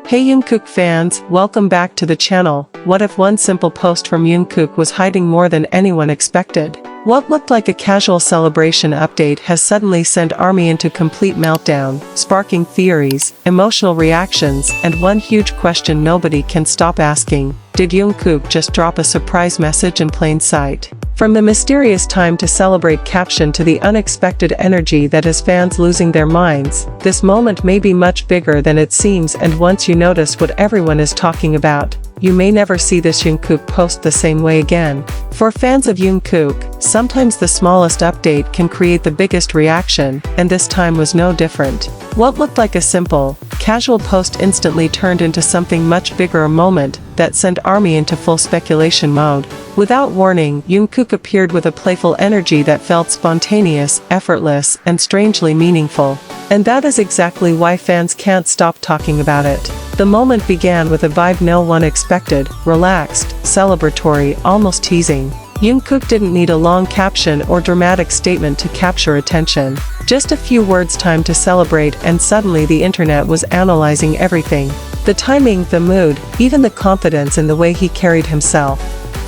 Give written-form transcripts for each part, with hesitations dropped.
Hey Jungkook fans, welcome back to the channel. What if one simple post from Jungkook was hiding more than anyone expected? What looked like a casual celebration update has suddenly sent ARMY into complete meltdown, sparking theories, emotional reactions, and one huge question nobody can stop asking. Did Jungkook just drop a surprise message in plain sight? From the mysterious time to celebrate caption to the unexpected energy that has fans losing their minds, this moment may be much bigger than it seems, and once you notice what everyone is talking about, you may never see this Jungkook post the same way again. For fans of Jungkook, sometimes the smallest update can create the biggest reaction, and this time was no different. What looked like a simple, casual post instantly turned into something much bigger, a moment that sent ARMY into full speculation mode. Without warning, Jungkook appeared with a playful energy that felt spontaneous, effortless, and strangely meaningful. And that is exactly why fans can't stop talking about it. The moment began with a vibe no one expected, relaxed, celebratory, almost teasing. Jungkook didn't need a long caption or dramatic statement to capture attention. Just a few words, time to celebrate, and suddenly the internet was analyzing everything. The timing, the mood, even the confidence in the way he carried himself.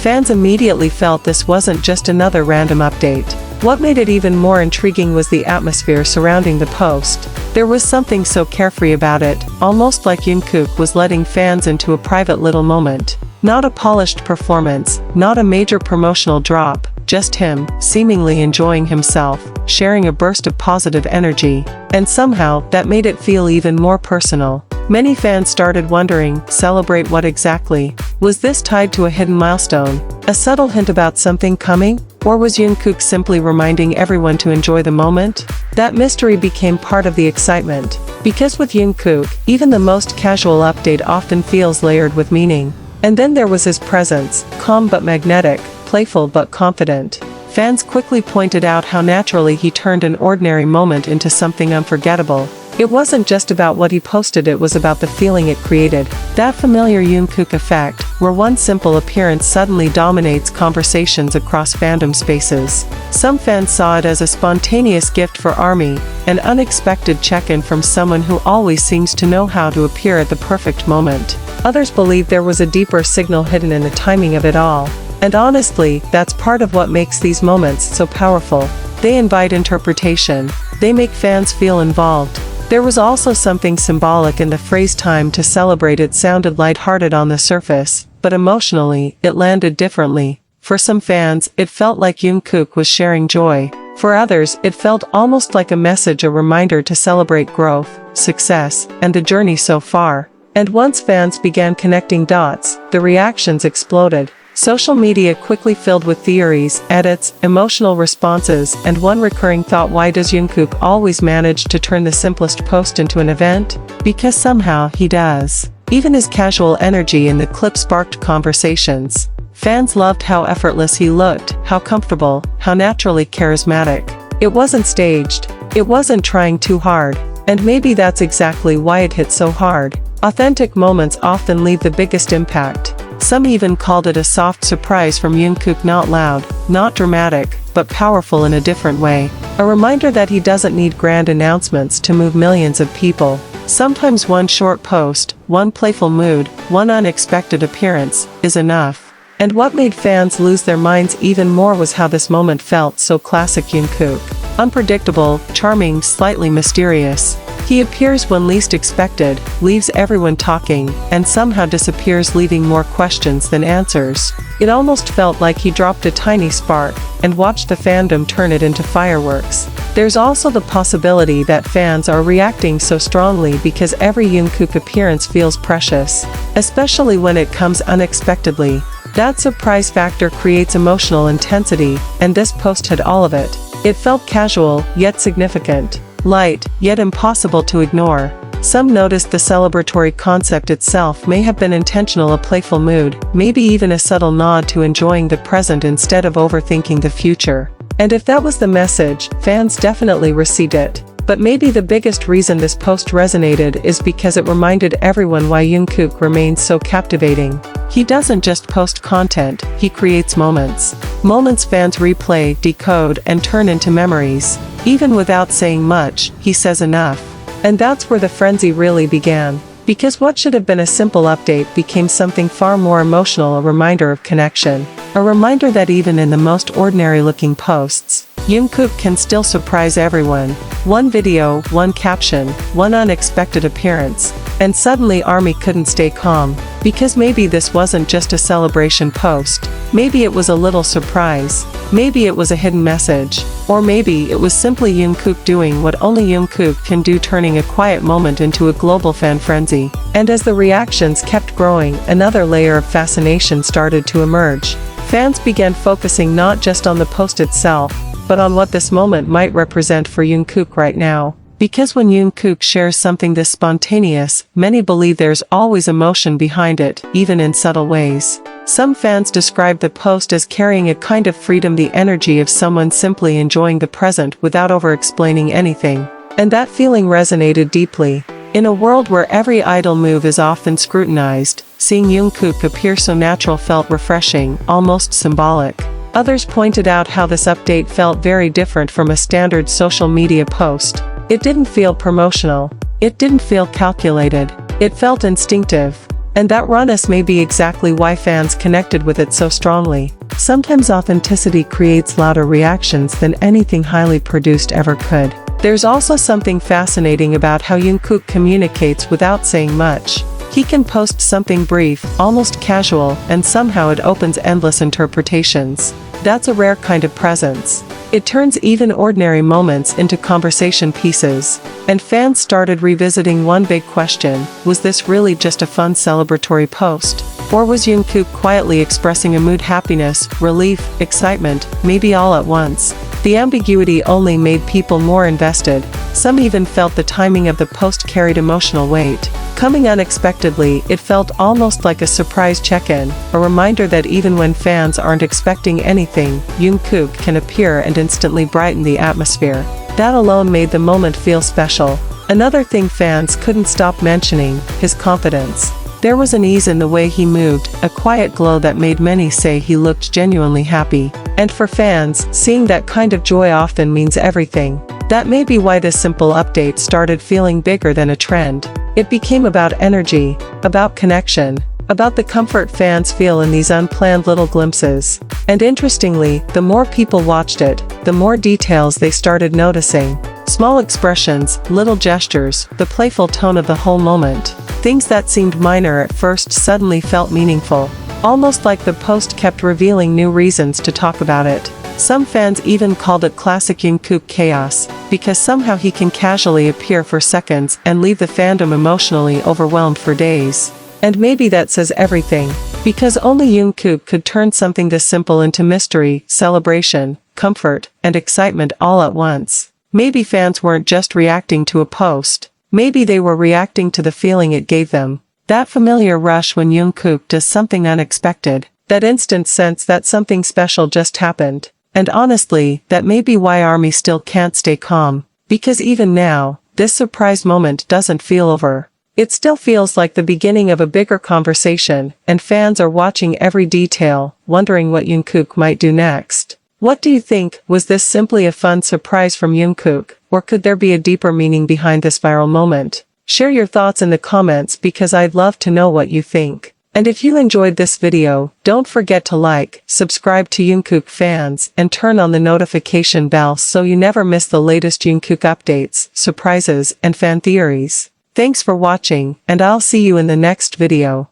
Fans immediately felt this wasn't just another random update. What made it even more intriguing was the atmosphere surrounding the post. There was something so carefree about it, almost like Jungkook was letting fans into a private little moment. Not a polished performance, not a major promotional drop, just him, seemingly enjoying himself, sharing a burst of positive energy. And somehow, that made it feel even more personal. Many fans started wondering, celebrate what exactly? Was this tied to a hidden milestone? A subtle hint about something coming? Or was Jungkook simply reminding everyone to enjoy the moment? That mystery became part of the excitement. Because with Jungkook, even the most casual update often feels layered with meaning. And then there was his presence, calm but magnetic, playful but confident. Fans quickly pointed out how naturally he turned an ordinary moment into something unforgettable. It wasn't just about what he posted, it was about the feeling it created. That familiar Jungkook effect, where one simple appearance suddenly dominates conversations across fandom spaces. Some fans saw it as a spontaneous gift for ARMY, an unexpected check-in from someone who always seems to know how to appear at the perfect moment. Others believed there was a deeper signal hidden in the timing of it all. And honestly, that's part of what makes these moments so powerful. They invite interpretation. They make fans feel involved. There was also something symbolic in the phrase time to celebrate. It sounded lighthearted on the surface, but emotionally, it landed differently. For some fans, it felt like Jungkook was sharing joy. For others, it felt almost like a message, a reminder to celebrate growth, success, and the journey so far. And once fans began connecting dots, the reactions exploded. Social media quickly filled with theories, edits, emotional responses, and one recurring thought: why does Jungkook always manage to turn the simplest post into an event? Because somehow he does. Even his casual energy in the clip sparked conversations. Fans loved how effortless he looked, how comfortable, how naturally charismatic. It wasn't staged. It wasn't trying too hard. And maybe that's exactly why it hit so hard. Authentic moments often leave the biggest impact. Some even called it a soft surprise from Jungkook, not loud, not dramatic, but powerful in a different way. A reminder that he doesn't need grand announcements to move millions of people. Sometimes one short post, one playful mood, one unexpected appearance, is enough. And what made fans lose their minds even more was how this moment felt so classic Jungkook. Unpredictable, charming, slightly mysterious. He appears when least expected, leaves everyone talking, and somehow disappears, leaving more questions than answers. It almost felt like he dropped a tiny spark, and watched the fandom turn it into fireworks. There's also the possibility that fans are reacting so strongly because every Jungkook appearance feels precious, especially when it comes unexpectedly. That surprise factor creates emotional intensity, and this post had all of it. It felt casual, yet significant. Light, yet impossible to ignore. Some noticed the celebratory concept itself may have been intentional, a playful mood, maybe even a subtle nod to enjoying the present instead of overthinking the future. And if that was the message, fans definitely received it. But maybe the biggest reason this post resonated is because it reminded everyone why Jungkook remains so captivating. He doesn't just post content, he creates moments. Moments fans replay, decode, and turn into memories. Even without saying much, he says enough. And that's where the frenzy really began. Because what should have been a simple update became something far more emotional, a reminder of connection. A reminder that even in the most ordinary-looking posts, Jungkook can still surprise everyone. One video, one caption, one unexpected appearance, and suddenly ARMY couldn't stay calm. Because maybe this wasn't just a celebration post. Maybe it was a little surprise. Maybe it was a hidden message. Or maybe it was simply Jungkook doing what only Jungkook can do, turning a quiet moment into a global fan frenzy. And as the reactions kept growing, another layer of fascination started to emerge. Fans began focusing not just on the post itself, but on what this moment might represent for Jungkook right now. Because when Jungkook shares something this spontaneous, many believe there's always emotion behind it, even in subtle ways. Some fans describe the post as carrying a kind of freedom, the energy of someone simply enjoying the present without over-explaining anything. And that feeling resonated deeply. In a world where every idol move is often scrutinized, seeing Jungkook appear so natural felt refreshing, almost symbolic. Others pointed out how this update felt very different from a standard social media post. It didn't feel promotional. It didn't feel calculated. It felt instinctive. And that rawness may be exactly why fans connected with it so strongly. Sometimes authenticity creates louder reactions than anything highly produced ever could. There's also something fascinating about how Jungkook communicates without saying much. He can post something brief, almost casual, and somehow it opens endless interpretations. That's a rare kind of presence. It turns even ordinary moments into conversation pieces. And fans started revisiting one big question: was this really just a fun celebratory post? Or was Jungkook quietly expressing a mood, happiness, relief, excitement, maybe all at once? The ambiguity only made people more invested. Some even felt the timing of the post carried emotional weight. Coming unexpectedly, it felt almost like a surprise check-in, a reminder that even when fans aren't expecting anything, Jungkook can appear and instantly brighten the atmosphere. That alone made the moment feel special. Another thing fans couldn't stop mentioning: his confidence. There was an ease in the way he moved, a quiet glow that made many say he looked genuinely happy. And for fans, seeing that kind of joy often means everything. That may be why this simple update started feeling bigger than a trend. It became about energy, about connection, about the comfort fans feel in these unplanned little glimpses. And interestingly, the more people watched it, the more details they started noticing. Small expressions, little gestures, the playful tone of the whole moment. Things that seemed minor at first suddenly felt meaningful. Almost like the post kept revealing new reasons to talk about it. Some fans even called it classic Jungkook chaos, because somehow he can casually appear for seconds and leave the fandom emotionally overwhelmed for days. And maybe that says everything. Because only Jungkook could turn something this simple into mystery, celebration, comfort, and excitement all at once. Maybe fans weren't just reacting to a post. Maybe they were reacting to the feeling it gave them. That familiar rush when Jungkook does something unexpected. That instant sense that something special just happened. And honestly, that may be why ARMY still can't stay calm. Because even now, this surprise moment doesn't feel over. It still feels like the beginning of a bigger conversation, and fans are watching every detail, wondering what Jungkook might do next. What do you think? Was this simply a fun surprise from Jungkook, or could there be a deeper meaning behind this viral moment? Share your thoughts in the comments because I'd love to know what you think. And if you enjoyed this video, don't forget to like, subscribe to Jungkook fans, and turn on the notification bell so you never miss the latest Jungkook updates, surprises, and fan theories. Thanks for watching, and I'll see you in the next video.